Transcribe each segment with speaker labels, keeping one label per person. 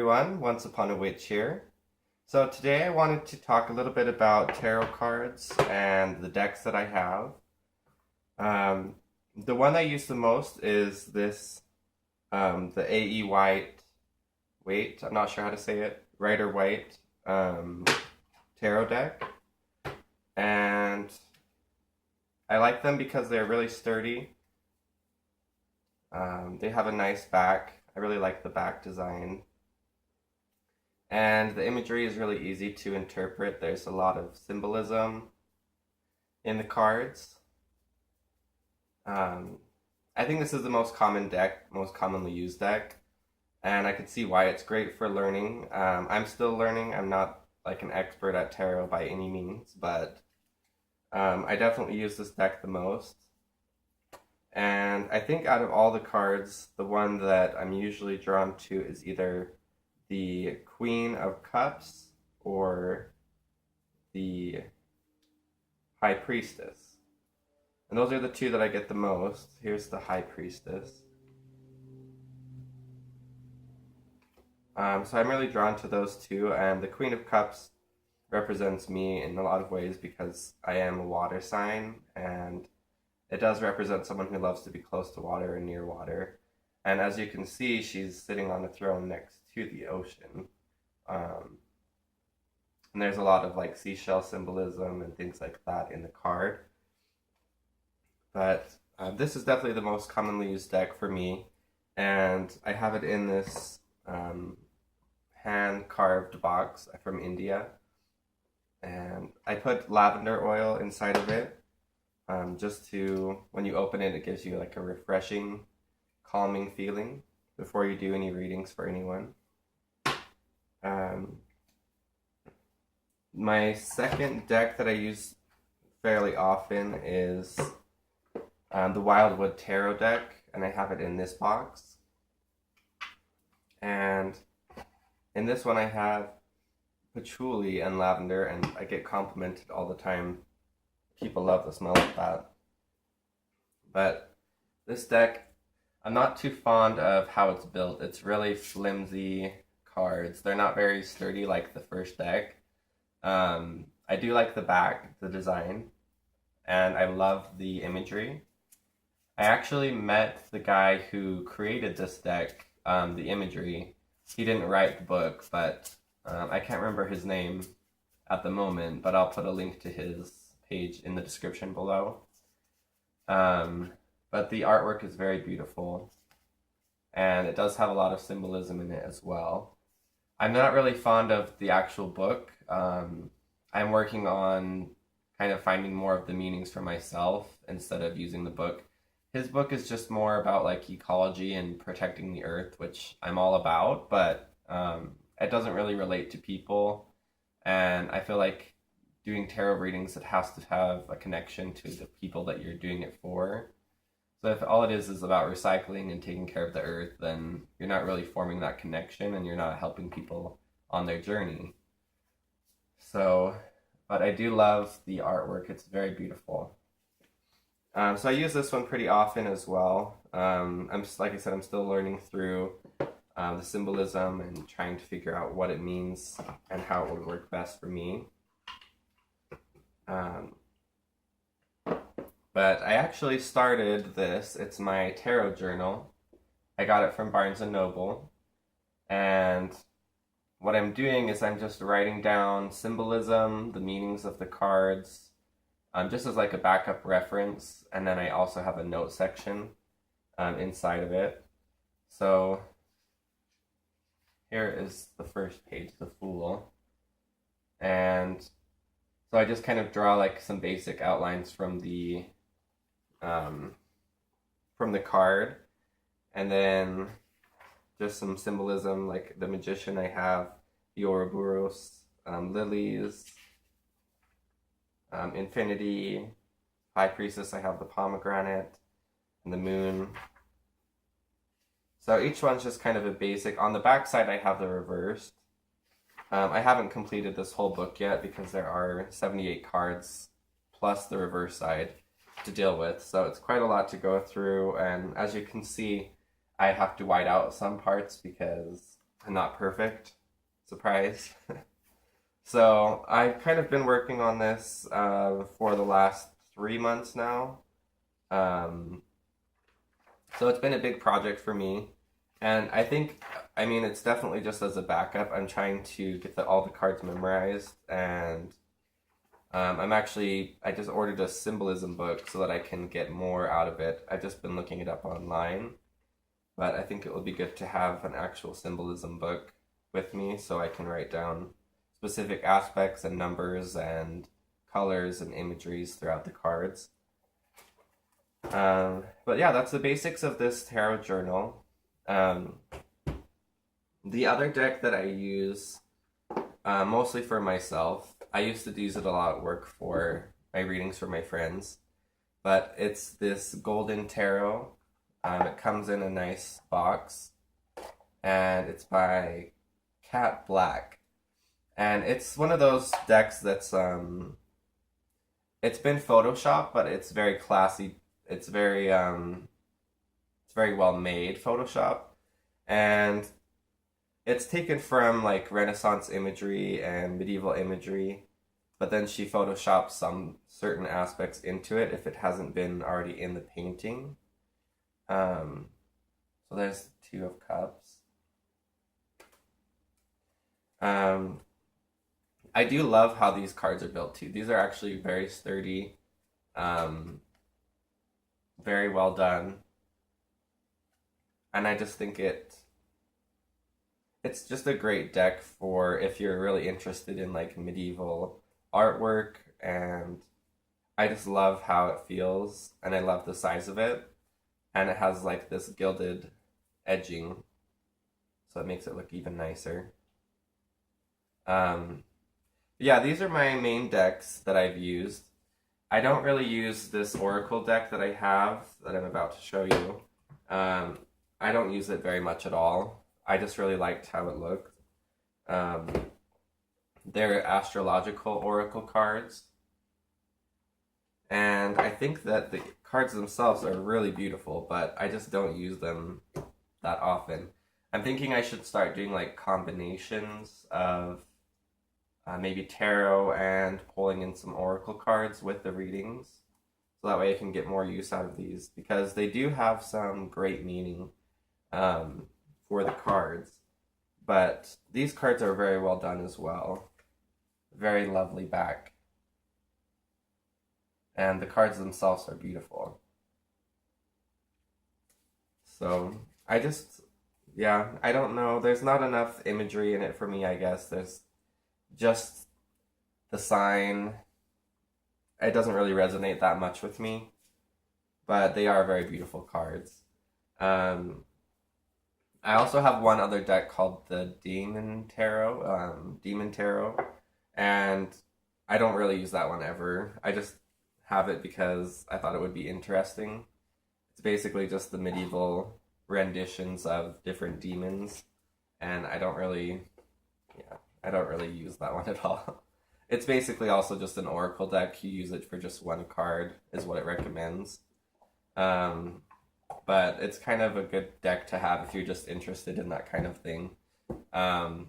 Speaker 1: everyone, Once Upon a Witch here. So today I wanted to talk a little bit about tarot cards and the decks that I have. The one I use the most is this, the A.E. White, I'm not sure how to say it, Rider White tarot deck. And I like them because they're really sturdy. They have a nice back. I really like the back design. And the imagery is really easy to interpret. There's a lot of symbolism in the cards. I think this is the most common deck, most commonly used deck. And I can see why it's great for learning. I'm still learning. I'm not like an expert at tarot by any means, but I definitely use this deck the most. And I think out of all the cards, the one that I'm usually drawn to is either the Queen of Cups or the High Priestess. And those are the two that I get the most. Here's the High Priestess. So I'm really drawn to those two, and the Queen of Cups represents me in a lot of ways because I am a water sign, and it does represent someone who loves to be close to water and near water. And as you can see, she's sitting on a throne next to the ocean. And there's a lot of like seashell symbolism and things like that in the card. But this is definitely the most commonly used deck for me. And I have it in this hand-carved box from India. And I put lavender oil inside of it. Just to, when you open it, it gives you like a refreshing, calming feeling before you do any readings for anyone. My second deck that I use fairly often is the Wildwood Tarot deck, and I have it in this box. And in this one I have patchouli and lavender, and I get complimented all the time. People love the smell of that. But this deck, I'm not too fond of how it's built. It's really flimsy cards. They're not very sturdy like the first deck. I do like the back, the design, and I love the imagery. I actually met the guy who created this deck, the imagery. He didn't write the book, but I can't remember his name at the moment, but I'll put a link to his page in the description below. But the artwork is very beautiful, and it does have a lot of symbolism in it as well. I'm not really fond of the actual book. I'm working on kind of finding more of the meanings for myself instead of using the book. His book is just more about like ecology and protecting the earth, which I'm all about, but it doesn't really relate to people. And I feel like doing tarot readings, it has to have a connection to the people that you're doing it for. So if all it is about recycling and taking care of the earth, then you're not really forming that connection and you're not helping people on their journey. So, but I do love the artwork. It's very beautiful. So I use this one pretty often as well. Like I said, I'm still learning through the symbolism and trying to figure out what it means and how it would work best for me. But I actually started this. It's my tarot journal. I got it from Barnes & Noble. And what I'm doing is I'm just writing down symbolism, the meanings of the cards, just as like a backup reference. And then I also have a note section inside of it. So here is the first page, the Fool. And so I just kind of draw like some basic outlines from the card, and then just some symbolism like the Magician. I have the Ouroboros, lilies, infinity, High Priestess. I have the pomegranate and the moon. So each one's just kind of a basic. On the back side, I have the reversed. I haven't completed this whole book yet because there are 78 cards plus the reverse side to deal with. So it's quite a lot to go through. And as you can see, I have to white out some parts because and not perfect. Surprise. So I've kind of been working on this for the last 3 months now. Um, so it's been a big project for me. And I think, I mean, it's definitely just as a backup. I'm trying to get all the cards memorized, and I just ordered a symbolism book so that I can get more out of it. I've just been looking it up online, but I think it would be good to have an actual symbolism book with me so I can write down specific aspects and numbers and colors and imageries throughout the cards. But yeah, that's the basics of this tarot journal. Um, the other deck that I use, mostly for myself, I used to use it a lot at work for my readings for my friends, but it's this Golden Tarot. It comes in a nice box, and it's by Cat Black. And it's one of those decks that's it's been photoshopped, but it's very classy. It's very well made Photoshop, and it's taken from like Renaissance imagery and medieval imagery, but then she photoshopped some certain aspects into it if it hasn't been already in the painting. Um, so there's Two of Cups. Um, I do love how these cards are built too. These are actually very sturdy, um, very well done, and I just think it's just a great deck for if you're really interested in like medieval artwork, and I just love how it feels, and I love the size of it, and it has like this gilded edging, so it makes it look even nicer. Um, yeah, these are my main decks that I've used. I don't really use this Oracle deck that I have that I'm about to show you. Um, I don't use it very much at all. I just really liked how it looked. Um, they're astrological oracle cards, and I think that the cards themselves are really beautiful, but I just don't use them that often. I'm thinking I should start doing like combinations of maybe tarot and pulling in some oracle cards with the readings, so that way I can get more use out of these because they do have some great meaning um, for the cards. But these cards are very well done as well. Very lovely back. And the cards themselves are beautiful. So I just, yeah, I don't know. There's not enough imagery in it for me, I guess. There's just the sign. It doesn't really resonate that much with me, but they are very beautiful cards. Um, I also have one other deck called the Demon Tarot, and I don't really use that one ever. I just have it because I thought it would be interesting. It's basically just the medieval renditions of different demons, and I don't really use that one at all. It's basically also just an oracle deck. You use it for just one card, is what it recommends. Um, but it's kind of a good deck to have if you're just interested in that kind of thing. Um,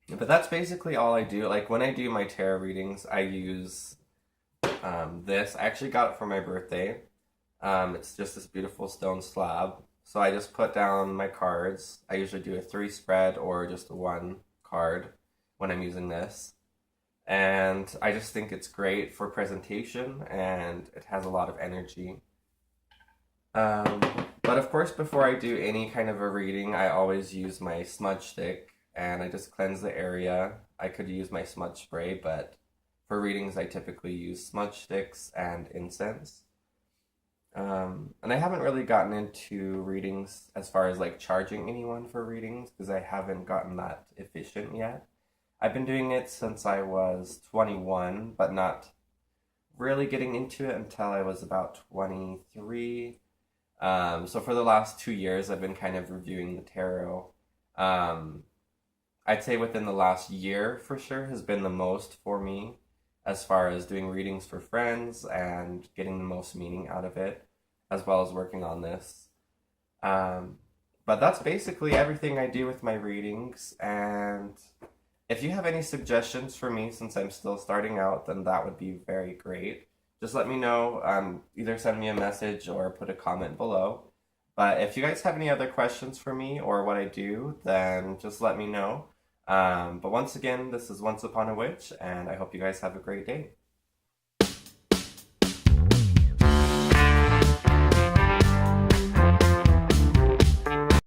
Speaker 1: but that's basically all I do. Like when I do my tarot readings, I use this. I actually got it for my birthday. It's just this beautiful stone slab. So I just put down my cards. I usually do a 3 spread or just a 1 card when I'm using this. And I just think it's great for presentation and it has a lot of energy. Um, but of course, before I do any kind of a reading, I always use my smudge stick and I just cleanse the area. I could use my smudge spray, but for readings, I typically use smudge sticks and incense. And I haven't really gotten into readings as far as like charging anyone for readings because I haven't gotten that efficient yet. I've been doing it since I was 21, but not really getting into it until I was about 23. So for the last 2 years, I've been kind of reviewing the tarot. Um, I'd say within the last year for sure has been the most for me as far as doing readings for friends and getting the most meaning out of it, as well as working on this. Um, But that's basically everything I do with my readings. And if you have any suggestions for me since I'm still starting out, then that would be very great. Just let me know. Either send me a message or put a comment below. But if you guys have any other questions for me or what I do, then just let me know. But once again, this is Once Upon a Witch, and I hope you guys have a great day.